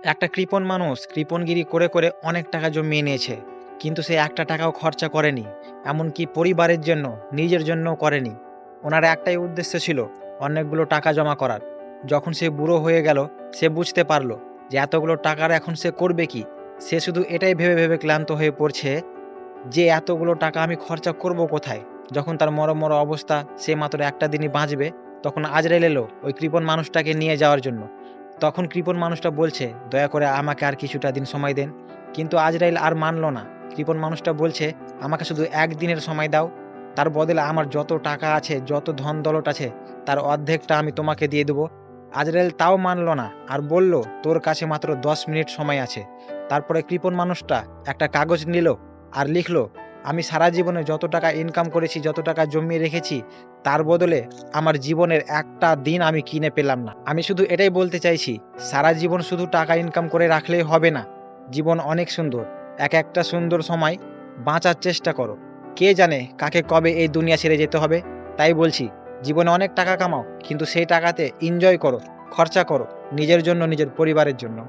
একটা কৃপণ মানুষ কৃপণগিরি করে করে অনেক টাকা জমিয়ে নিয়েছে, কিন্তু সে একটা টাকাও খরচা করেনি। এমনকি পরিবারের জন্য, নিজের জন্যও করেনি। ওনার একটাই উদ্দেশ্য ছিল অনেকগুলো টাকা জমা করার। যখন সে বুড়ো হয়ে গেল, সে বুঝতে পারলো যে এতগুলো টাকার এখন সে করবে কি। সে শুধু এটাই ভেবে ভেবে ক্লান্ত হয়ে পড়ছে যে এতগুলো টাকা আমি খরচা করব কোথায়। যখন তার মর অবস্থা, সে মাত্র একটা দিনই বাঁচবে, তখন আজরাইল এলো ওই কৃপণ মানুষটাকে নিয়ে যাওয়ার জন্য। তখন কৃপণ মানুষটা বলছে, দয়া করে আমাকে আর কিছুটা দিন সময় দেন। কিন্তু আজরাইল আর মানল না। কৃপণ মানুষটা বলছে, আমাকে শুধু একদিনের সময় দাও, তার বদলে আমার যত টাকা আছে, যত ধন দৌলত আছে, তার অর্ধেকটা আমি তোমাকে দিয়ে দেবো। আজরাইল তাও মানল না, আর বলল, তোর কাছে মাত্র 10 মিনিট সময় আছে। তারপরে কৃপণ মানুষটা একটা কাগজ নিল আর লিখলো, আমি সারা জীবনে যত টাকা ইনকাম করেছি, যত টাকা জমিয়ে রেখেছি, তার বদলে আমার জীবনের একটা দিন আমি কিনে পেলাম না। আমি শুধু এটাই বলতে চাইছি, সারা জীবন শুধু টাকা ইনকাম করে রাখলেই হবে না। জীবন অনেক সুন্দর। এক একটা সুন্দর সময় বাঁচার চেষ্টা করো। কে জানে কাকে কবে এই দুনিয়া ছেড়ে যেতে হবে। তাই বলছি, জীবনে অনেক টাকা কামাও, কিন্তু সেই টাকাতে এনজয় করো, খরচা করো, নিজের জন্য, নিজের পরিবারের জন্য।